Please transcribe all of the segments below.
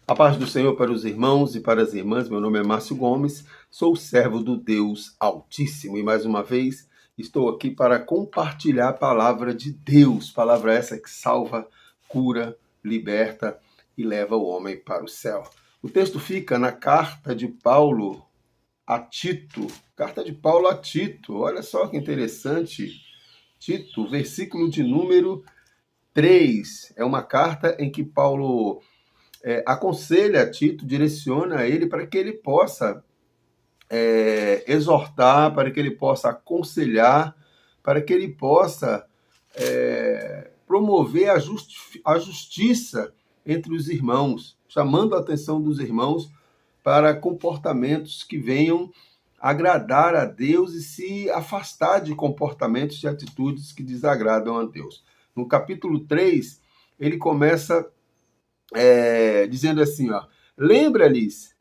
A paz do Senhor para os irmãos e para as irmãs. Meu nome é Márcio Gomes, sou servo do Deus Altíssimo e mais uma vez estou aqui para compartilhar a palavra de Deus, palavra essa que salva, cura, liberta e leva o homem para o céu. O texto fica na carta de Paulo a Tito, olha só que interessante, Tito, versículo de número 3, é uma carta em que Paulo aconselha a Tito, direciona a ele para que ele possa exortar, para que ele possa aconselhar, para que ele possa promover a justiça entre os irmãos, chamando a atenção dos irmãos para comportamentos que venham agradar a Deus e se afastar de comportamentos e atitudes que desagradam a Deus. No capítulo 3, ele começa dizendo assim, lembra-lhes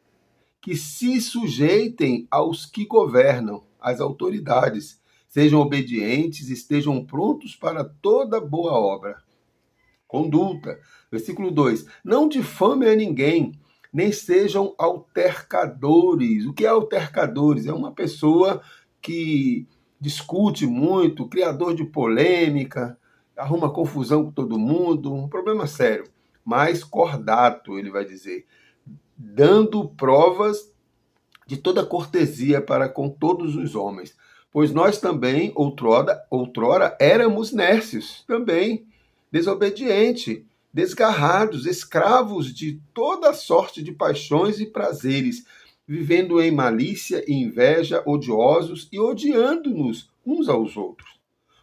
que se sujeitem aos que governam, às autoridades, sejam obedientes, estejam prontos para toda boa obra. Conduta. Versículo 2. Não difamem a ninguém, nem sejam altercadores. O que é altercadores? É uma pessoa que discute muito, criador de polêmica, arruma confusão com todo mundo, um problema sério. Mas cordato, ele vai dizer, dando provas de toda cortesia para com todos os homens. Pois nós também, outrora éramos nércios, também, desobedientes, desgarrados, escravos de toda sorte de paixões e prazeres, vivendo em malícia e inveja, odiosos e odiando-nos uns aos outros.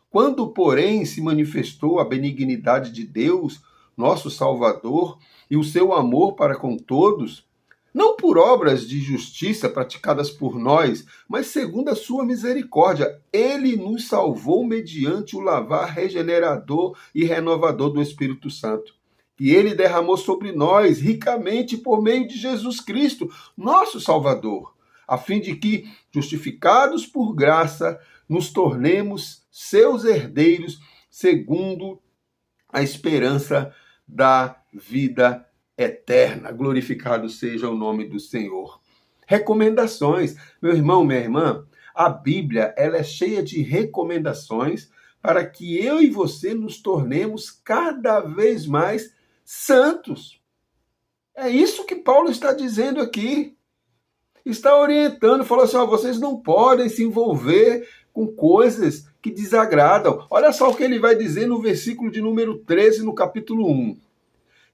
Quando, porém, se manifestou a benignidade de Deus, nosso Salvador, e o seu amor para com todos, não por obras de justiça praticadas por nós, mas segundo a sua misericórdia, ele nos salvou mediante o lavar regenerador e renovador do Espírito Santo. E ele derramou sobre nós ricamente por meio de Jesus Cristo, nosso Salvador, a fim de que, justificados por graça, nos tornemos seus herdeiros, segundo a esperança da vida eterna. Glorificado seja o nome do Senhor. Recomendações. Meu irmão, minha irmã, a Bíblia ela é cheia de recomendações para que eu e você nos tornemos cada vez mais santos. É isso que Paulo está dizendo aqui. Está orientando, falou assim, vocês não podem se envolver com coisas que desagradam. Olha só o que ele vai dizer no versículo de número 13, no capítulo 1.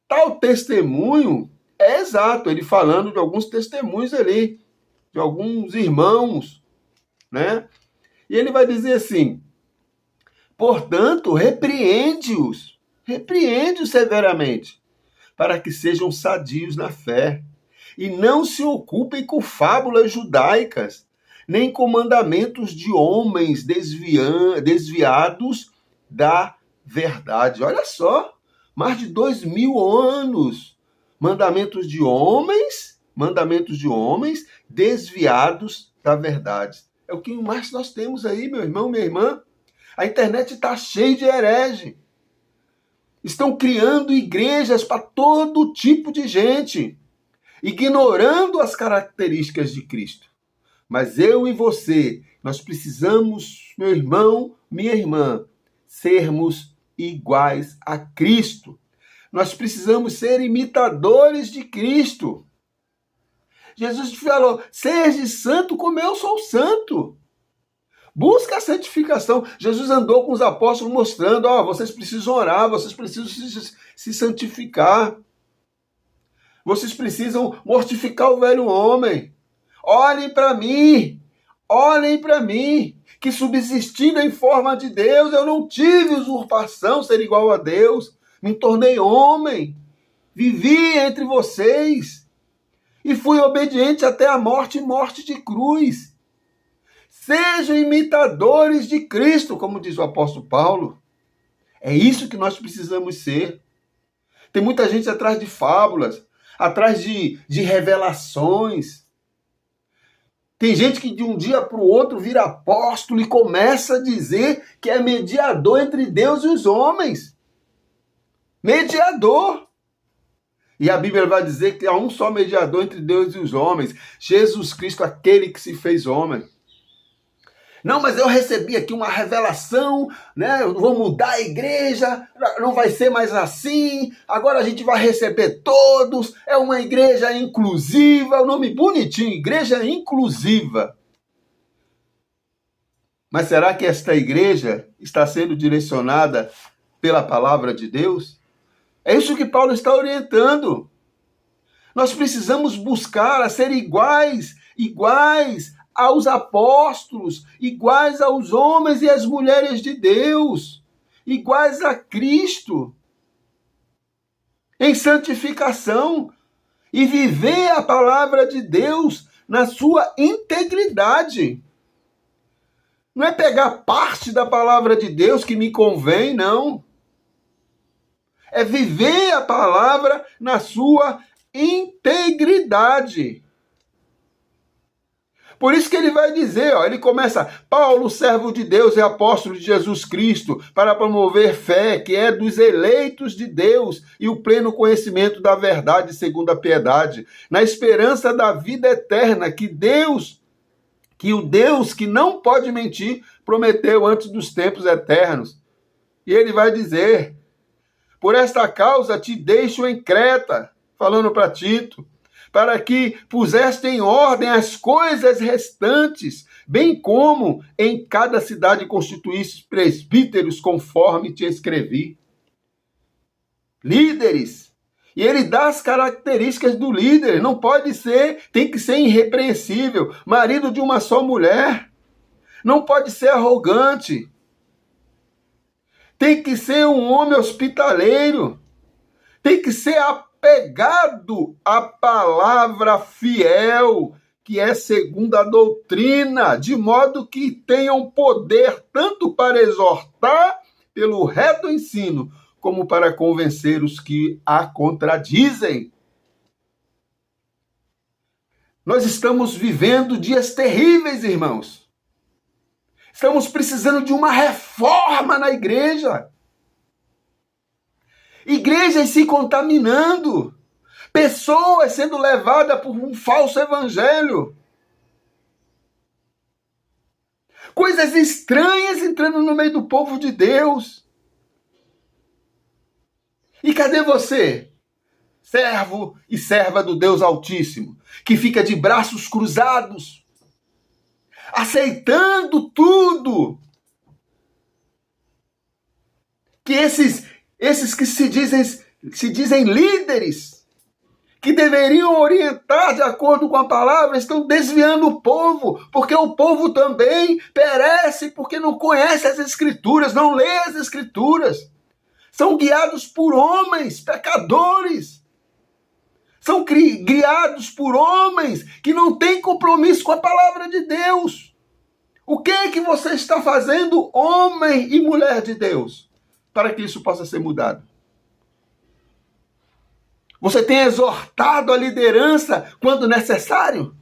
Tal testemunho é exato, ele falando de alguns testemunhos ali, de alguns irmãos, né? E ele vai dizer assim, portanto, repreende-os severamente, para que sejam sadios na fé, e não se ocupem com fábulas judaicas, nem com mandamentos de homens desviados da verdade. Olha só, mais de 2000 anos, mandamentos de homens desviados da verdade. É o que mais nós temos aí, meu irmão, minha irmã. A internet está cheia de herege. Estão criando igrejas para todo tipo de gente, ignorando as características de Cristo. Mas eu e você, nós precisamos, meu irmão, minha irmã, sermos iguais a Cristo. Nós precisamos ser imitadores de Cristo. Jesus falou, seja santo como eu sou santo. Busca a santificação. Jesus andou com os apóstolos mostrando, vocês precisam orar, vocês precisam se santificar. Vocês precisam mortificar o velho homem. Olhem para mim, que subsistindo em forma de Deus, eu não tive usurpação, ser igual a Deus, me tornei homem, vivi entre vocês e fui obediente até a morte de cruz. Sejam imitadores de Cristo, como diz o apóstolo Paulo. É isso que nós precisamos ser. Tem muita gente atrás de fábulas, atrás de revelações. Tem gente que de um dia para o outro vira apóstolo e começa a dizer que é mediador entre Deus e os homens. Mediador. E a Bíblia vai dizer que há um só mediador entre Deus e os homens, Jesus Cristo, aquele que se fez homem. Não, mas eu recebi aqui uma revelação, né? Eu vou mudar a igreja, não vai ser mais assim, agora a gente vai receber todos, é uma igreja inclusiva, o nome bonitinho, igreja inclusiva. Mas será que esta igreja está sendo direcionada pela palavra de Deus? É isso que Paulo está orientando. Nós precisamos buscar a ser iguais aos apóstolos, iguais aos homens e às mulheres de Deus, iguais a Cristo, em santificação, e viver a palavra de Deus na sua integridade. Não é pegar parte da palavra de Deus que me convém, não. É viver a palavra na sua integridade. Por isso que ele vai dizer, ele começa, Paulo, servo de Deus e apóstolo de Jesus Cristo, para promover fé, que é dos eleitos de Deus, e o pleno conhecimento da verdade segundo a piedade, na esperança da vida eterna, que o Deus que não pode mentir, prometeu antes dos tempos eternos. E ele vai dizer, por esta causa te deixo em Creta, falando para Tito, para que puseste em ordem as coisas restantes, bem como em cada cidade constituísse presbíteros, conforme te escrevi. Líderes. E ele dá as características do líder. Não pode ser, tem que ser irrepreensível. Marido de uma só mulher. Não pode ser arrogante. Tem que ser um homem hospitaleiro. Tem que ser apegado à palavra fiel, que é segundo a doutrina, de modo que tenham poder tanto para exortar pelo reto ensino, como para convencer os que a contradizem. Nós estamos vivendo dias terríveis, irmãos. Estamos precisando de uma reforma na igreja. Igrejas se contaminando. Pessoas sendo levadas por um falso evangelho. Coisas estranhas entrando no meio do povo de Deus. E cadê você, servo e serva do Deus Altíssimo, que fica de braços cruzados, aceitando tudo que esses que se dizem líderes, que deveriam orientar de acordo com a palavra, estão desviando o povo, porque o povo também perece, porque não conhece as Escrituras, não lê as Escrituras. São guiados por homens pecadores. São guiados por homens que não têm compromisso com a palavra de Deus. O que é que você está fazendo, homem e mulher de Deus, para que isso possa ser mudado? Você tem exortado a liderança quando necessário?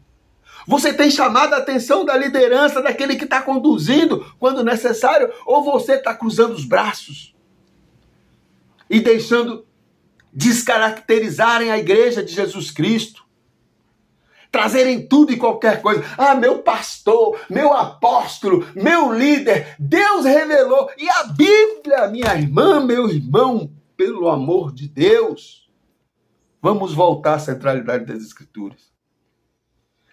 Você tem chamado a atenção da liderança, daquele que está conduzindo quando necessário? Ou você está cruzando os braços e deixando descaracterizarem a igreja de Jesus Cristo? Trazerem tudo e qualquer coisa. Meu pastor, meu apóstolo, meu líder, Deus revelou. E a Bíblia, minha irmã, meu irmão, pelo amor de Deus, vamos voltar à centralidade das Escrituras.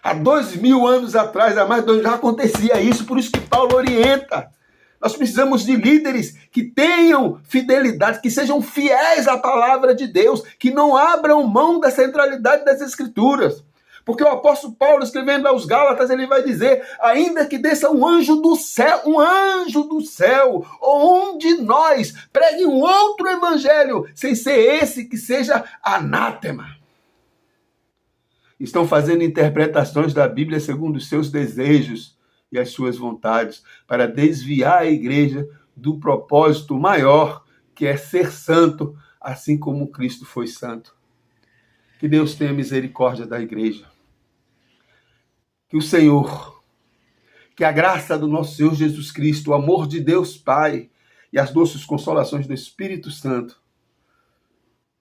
Há 2000 anos atrás, há mais de 2000, já acontecia isso, por isso que Paulo orienta. Nós precisamos de líderes que tenham fidelidade, que sejam fiéis à palavra de Deus, que não abram mão da centralidade das Escrituras. Porque o apóstolo Paulo, escrevendo aos Gálatas, ele vai dizer, ainda que desça um anjo do céu, ou um de nós pregue um outro evangelho, sem ser esse que seja anátema. Estão fazendo interpretações da Bíblia segundo os seus desejos e as suas vontades, para desviar a igreja do propósito maior, que é ser santo, assim como Cristo foi santo. Que Deus tenha misericórdia da igreja. Que o Senhor, que a graça do nosso Senhor Jesus Cristo, o amor de Deus Pai e as doces consolações do Espírito Santo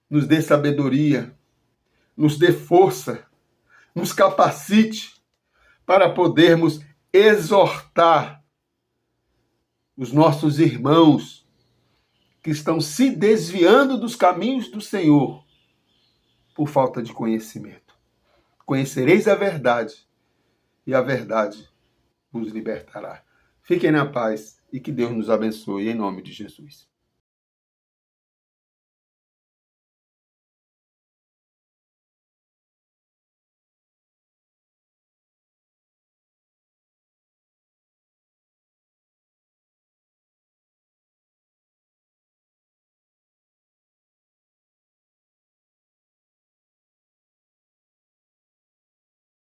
nos dê sabedoria nos dê força, nos capacite para podermos exortar os nossos irmãos que estão se desviando dos caminhos do Senhor por falta de conhecimento. Conhecereis a verdade, e a verdade vos libertará. Fiquem na paz e que Deus nos abençoe, em nome de Jesus.